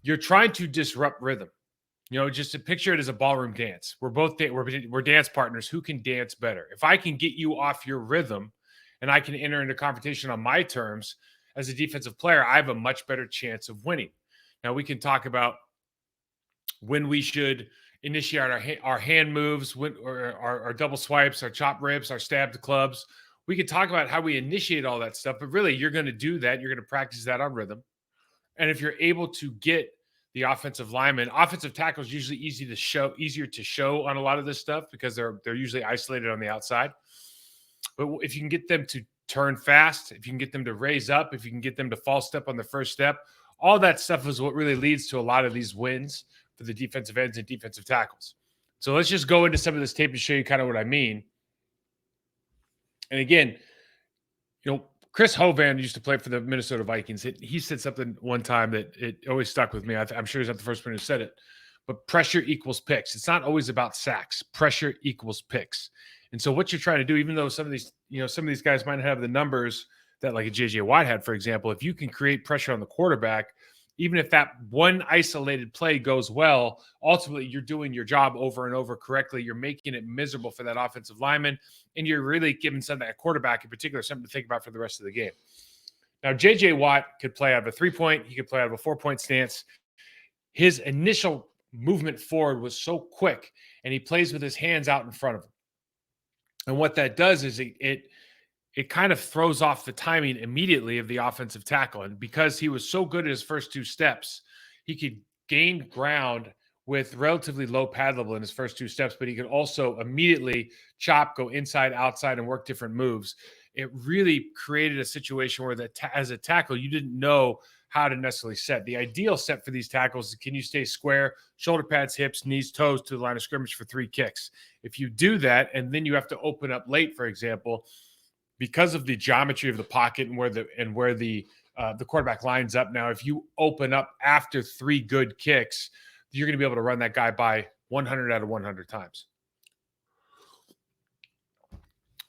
you're trying to disrupt rhythm. Just to picture it as a ballroom dance. We're dance partners. Who can dance better? If I can get you off your rhythm and I can enter into competition on my terms as a defensive player, I have a much better chance of winning. Now we can talk about when we should initiate our hand moves, or our double swipes, our chop rips, our stab to clubs. We can talk about how we initiate all that stuff, but really you're going to do that. You're going to practice that on rhythm. And if you're able to get the offensive lineman, offensive tackle is usually easier to show on a lot of this stuff because they're usually isolated on the outside. But if you can get them to turn fast, if you can get them to raise up, if you can get them to false step on the first step, all that stuff is what really leads to a lot of these wins for the defensive ends and defensive tackles. So let's just go into some of this tape to show you kind of what I mean. And again, Chris Hovan used to play for the Minnesota Vikings. He said something one time that it always stuck with me. I'm sure he's not the first one who said it, but pressure equals picks. It's not always about sacks. Pressure equals picks. And so what you're trying to do, even though some of these guys might have the numbers that like a JJ Watt had, for example, if you can create pressure on the quarterback, even if that one isolated play goes well, ultimately you're doing your job over and over correctly. You're making it miserable for that offensive lineman, and you're really giving that quarterback in particular something to think about for the rest of the game. Now, JJ Watt could play out of a 3-point. He could play out of a 4-point stance. His initial movement forward was so quick, and he plays with his hands out in front of him. And what that does is it kind of throws off the timing immediately of the offensive tackle. And because he was so good at his first two steps, he could gain ground with relatively low pad level in his first two steps, but he could also immediately chop, go inside, outside, and work different moves. It really created a situation where as a tackle, you didn't know how to necessarily set. The ideal set for these tackles is, can you stay square, shoulder pads, hips, knees, toes to the line of scrimmage for 3 kicks? If you do that, and then you have to open up late, for example, because of the geometry of the pocket and where the quarterback lines up. Now, if you open up after 3 good kicks, you're going to be able to run that guy by 100 out of 100 times.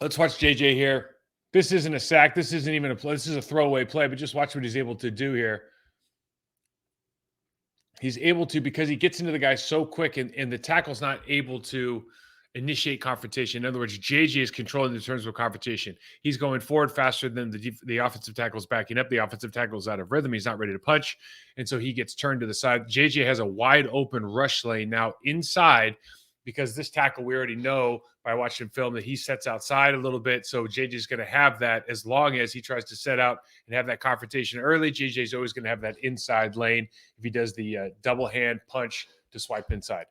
Let's watch JJ here. This isn't a sack. This isn't even a play. This is a throwaway play, but just watch what he's able to do here. He's able to, because he gets into the guy so quick, and the tackle's not able to initiate confrontation. In other words, JJ is controlling the terms of confrontation. He's going forward faster than the offensive tackle is backing up. The offensive tackle is out of rhythm. He's not ready to punch. And so he gets turned to the side. JJ has a wide open rush lane now inside, because this tackle, we already know by watching film that he sets outside a little bit. So JJ is going to have that as long as he tries to set out and have that confrontation early. JJ is always going to have that inside lane if he does the double hand punch to swipe inside.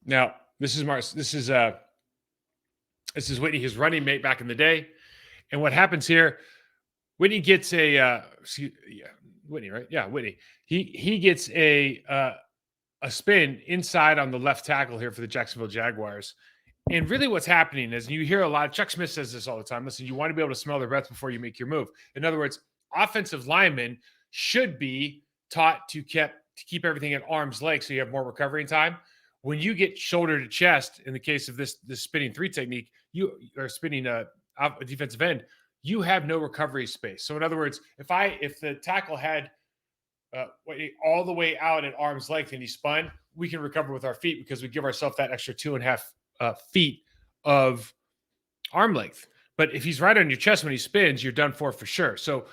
Now, this is Whitney, his running mate back in the day. And what happens here, Whitney gets Whitney, right? Yeah, Whitney. He gets a spin inside on the left tackle here for the Jacksonville Jaguars. And really what's happening is, you hear a lot, Chuck Smith says this all the time, listen, you want to be able to smell their breath before you make your move. In other words, offensive linemen should be taught to keep everything at arm's length so you have more recovery time. When you get shoulder to chest, in the case of this spinning 3 technique, you are spinning a defensive end, you have no recovery space. So in other words, if the tackle had all the way out at arm's length and he spun, we can recover with our feet because we give ourselves that extra 2.5 feet of arm length. But if he's right on your chest when he spins, you're done for sure. So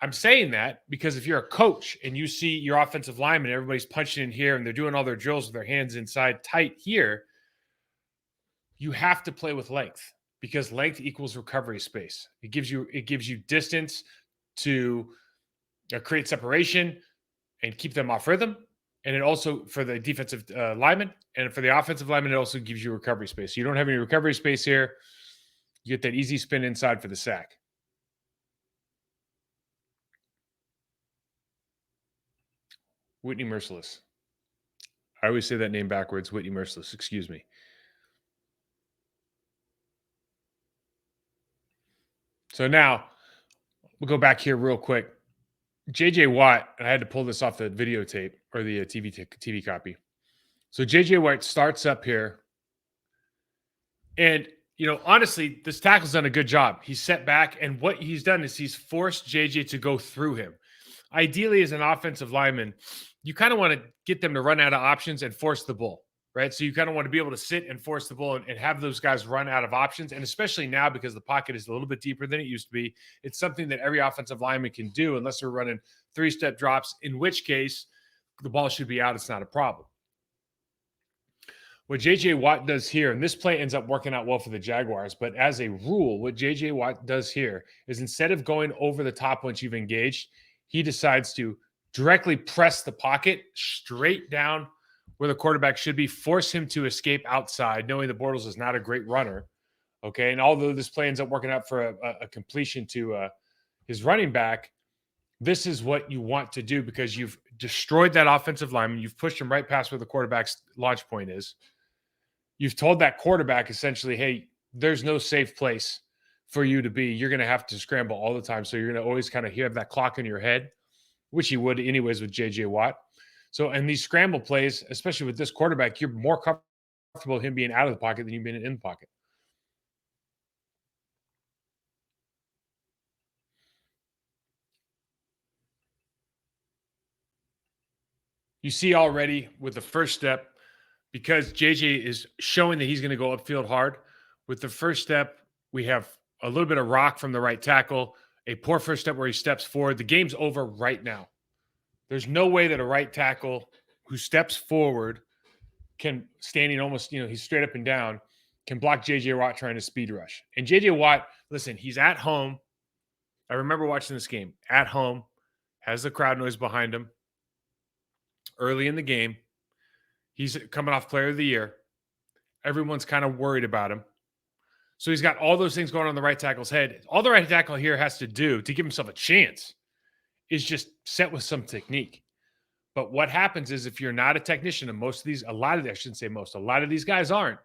I'm saying that because if you're a coach and you see your offensive lineman, everybody's punching in here and they're doing all their drills with their hands inside tight here, you have to play with length, because length equals recovery space. It gives you distance to create separation and keep them off rhythm. And it also, for the defensive lineman and for the offensive lineman, it also gives you recovery space. So you don't have any recovery space here. You get that easy spin inside for the sack. Whitney Merciless. I always say that name backwards. Whitney Merciless. Excuse me. So now we'll go back here real quick. JJ Watt, and I had to pull this off the videotape or the TV copy. So JJ Watt starts up here, and Honestly, this tackle's done a good job. He's set back, and what he's done is he's forced JJ to go through him. Ideally, as an offensive lineman, you kind of want to get them to run out of options and force the bull, right? So you kind of want to be able to sit and force the bull and have those guys run out of options. And especially now, because the pocket is a little bit deeper than it used to be, it's something that every offensive lineman can do unless they're running three-step drops, in which case the ball should be out. It's not a problem. What JJ Watt does here, and this play ends up working out well for the Jaguars, but as a rule, what JJ Watt does here is instead of going over the top once you've engaged, he decides to directly press the pocket straight down where the quarterback should be, force him to escape outside, knowing the Bortles is not a great runner. Okay. And although this play ends up working out for a completion to his running back, this is what you want to do because you've destroyed that offensive lineman. You've pushed him right past where the quarterback's launch point is. You've told that quarterback essentially, hey, there's no safe place for you to be. You're going to have to scramble all the time. So you're going to always kind of have that clock in your head, which you would anyways with JJ Watt. So, and these scramble plays, especially with this quarterback, you're more comfortable with him being out of the pocket than you being in the pocket. You see already with the first step, because JJ is showing that he's going to go upfield hard. With the first step, we have a little bit of rock from the right tackle, a poor first step where he steps forward. The game's over right now. There's no way that a right tackle who steps forward can, standing almost, he's straight up and down, can block JJ Watt trying to speed rush. And JJ Watt, listen, he's at home. I remember watching this game at home, has the crowd noise behind him early in the game. He's coming off player of the year. Everyone's kind of worried about him. So he's got all those things going on the right tackle's head. All the right tackle here has to do to give himself a chance is just set with some technique. But what happens is if you're not a technician, and a lot of these guys aren't,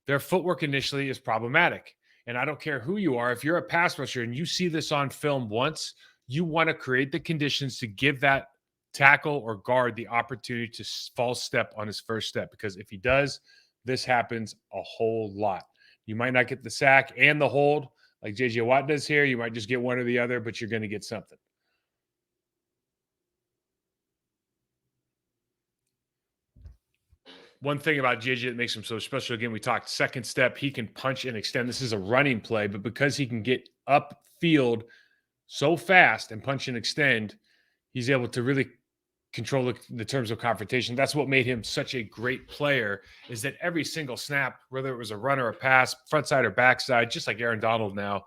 their footwork initially is problematic. And I don't care who you are. If you're a pass rusher and you see this on film once, you want to create the conditions to give that tackle or guard the opportunity to false step on his first step. Because if he does, this happens a whole lot. You might not get the sack and the hold like JJ Watt does here. You might just get one or the other, but you're going to get something. One thing about JJ that makes him so special, again, we talked second step, he can punch and extend. This is a running play, but because he can get upfield so fast and punch and extend, he's able to really control the terms of confrontation. That's what made him such a great player, is that every single snap, whether it was a run or a pass, front side or backside, just like Aaron Donald now,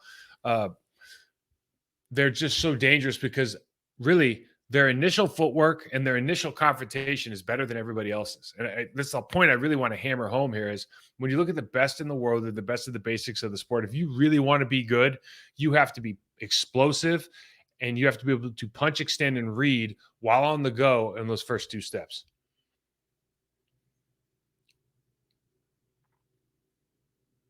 they're just so dangerous because really their initial footwork and their initial confrontation is better than everybody else's. And this is a point I really want to hammer home here is when you look at the best in the world, or the best of the basics of the sport, if you really want to be good, you have to be explosive and you have to be able to punch, extend, and read while on the go in those first two steps.